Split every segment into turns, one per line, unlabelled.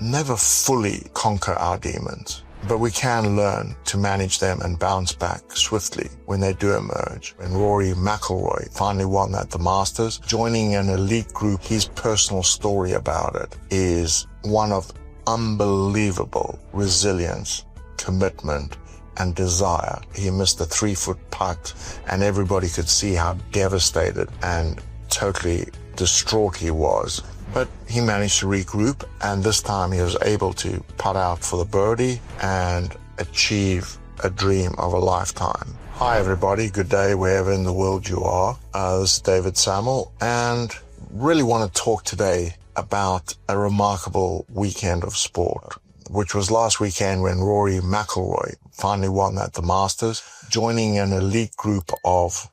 never fully conquer our demons, but we can learn to manage them and bounce back swiftly when they do emerge. When Rory McIlroy finally won at the Masters, joining an elite group, his personal story about it is one of unbelievable resilience, commitment, and desire. He missed a 3-foot putt, and everybody could see how devastated and totally distraught he was. But he managed to regroup, and this time he was able to putt out for the birdie and achieve a dream of a lifetime. Hi everybody, good day wherever in the world you are. This is David Samuel, and really want to talk today about a remarkable weekend of sport, which was last weekend when Rory McIlroy finally won at the Masters, joining an elite group of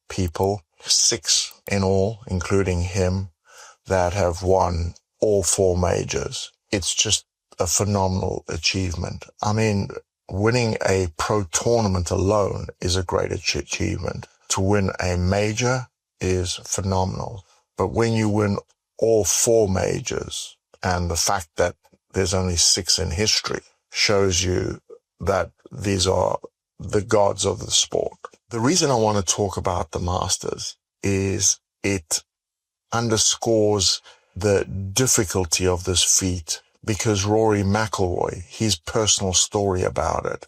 people, 6 in all, including him, that have won all 4 majors. It's just a phenomenal achievement. I mean, winning a pro tournament alone is a great achievement. To win a major is phenomenal. But when you win all 4 majors, and the fact that there's only 6 in history, shows you that these are the gods of the sport. The reason I want to talk about the Masters is it underscores the difficulty of this feat, because Rory McIlroy, his personal story about it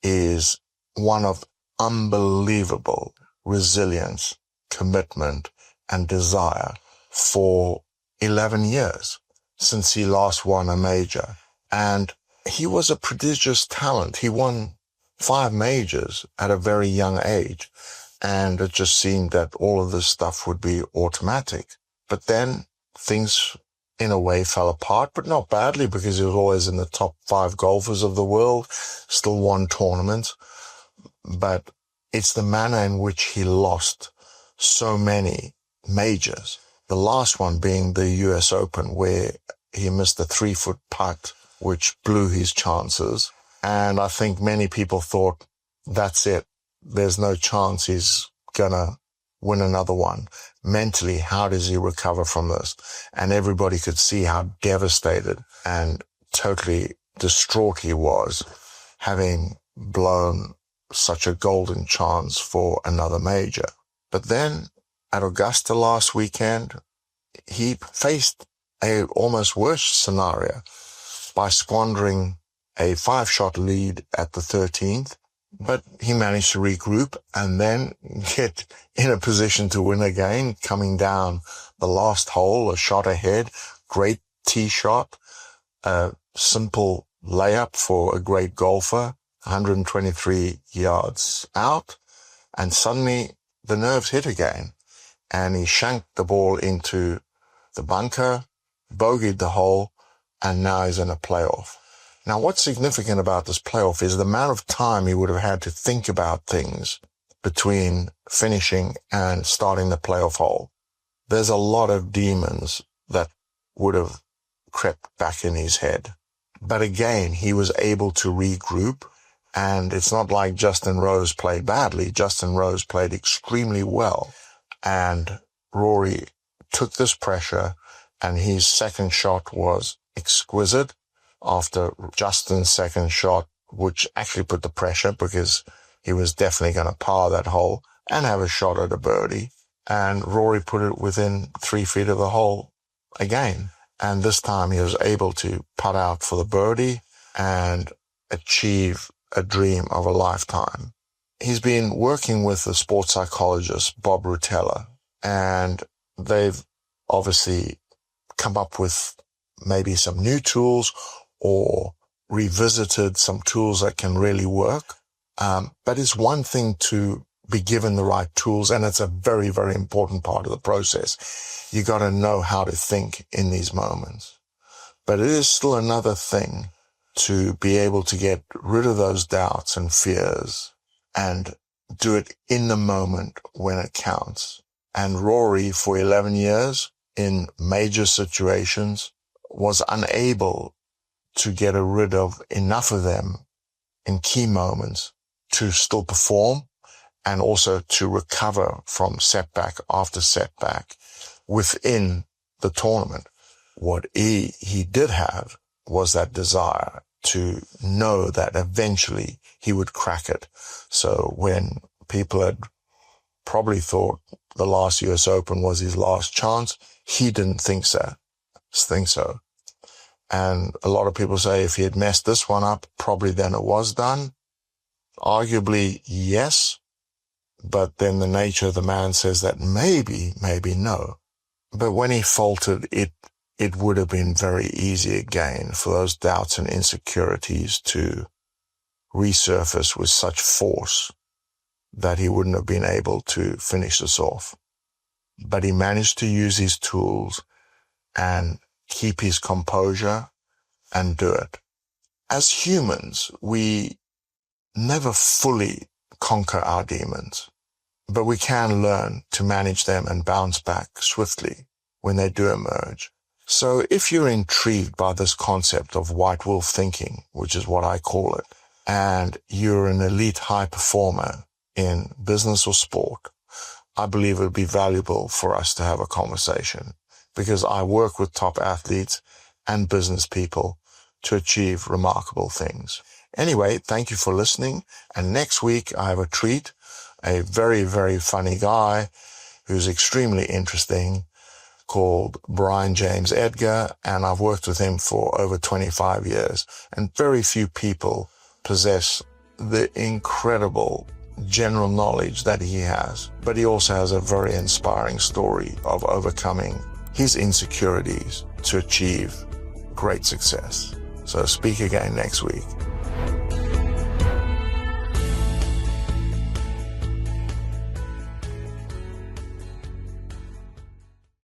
is one of unbelievable resilience, commitment, and desire for 11 years since he last won a major. And he was a prodigious talent. He won 5 majors at a very young age. And it just seemed that all of this stuff would be automatic. But then things, in a way, fell apart, but not badly, because he was always in the top 5 golfers of the world, still won tournaments. But it's the manner in which he lost so many majors. The last one being the US Open, where he missed a 3-foot putt, which blew his chances. And I think many people thought, that's it. There's no chance he's gonna win another one. Mentally, how does he recover from this? And everybody could see how devastated and totally distraught he was, having blown such a golden chance for another major. But then at Augusta last weekend, he faced a almost worse scenario by squandering a 5-shot lead at the 13th. But he managed to regroup and then get in a position to win again, coming down the last hole, a shot ahead, great tee shot, a simple layup for a great golfer, 123 yards out, and suddenly the nerves hit again, and he shanked the ball into the bunker, bogeyed the hole, and now he's in a playoff. Now, what's significant about this playoff is the amount of time he would have had to think about things between finishing and starting the playoff hole. There's a lot of demons that would have crept back in his head. But again, he was able to regroup, and it's not like Justin Rose played badly. Justin Rose played extremely well, and Rory took this pressure, and his second shot was exquisite. After Justin's second shot, which actually put the pressure, because he was definitely going to par that hole and have a shot at a birdie. And Rory put it within 3 feet of the hole again. And this time he was able to putt out for the birdie and achieve a dream of a lifetime. He's been working with the sports psychologist, Bob Rutella, and they've obviously come up with maybe some new tools, or revisited some tools that can really work. But it's one thing to be given the right tools, and it's a very, very important part of the process. You got to know how to think in these moments. But it is still another thing to be able to get rid of those doubts and fears and do it in the moment when it counts. And Rory, for 11 years, in major situations, was unable to get rid of enough of them in key moments to still perform, and also to recover from setback after setback within the tournament. What he did have was that desire to know that eventually he would crack it. So when people had probably thought the last US Open was his last chance, he didn't think so. And a lot of people say if he had messed this one up, probably then it was done. Arguably, yes. But then the nature of the man says that maybe no. But when he faltered, it would have been very easy again for those doubts and insecurities to resurface with such force that he wouldn't have been able to finish this off. But he managed to use his tools and keep his composure and do it. As humans, we never fully conquer our demons, but we can learn to manage them and bounce back swiftly when they do emerge. So if you're intrigued by this concept of white wolf thinking, which is what I call it, and you're an elite high performer in business or sport, I believe it would be valuable for us to have a conversation, because I work with top athletes and business people to achieve remarkable things. Anyway, thank you for listening. And next week I have a treat, a very, very funny guy who's extremely interesting called Brian James Edgar. And I've worked with him for over 25 years. And very few people possess the incredible general knowledge that he has. But he also has a very inspiring story of overcoming his insecurities to achieve great success. So speak again next week.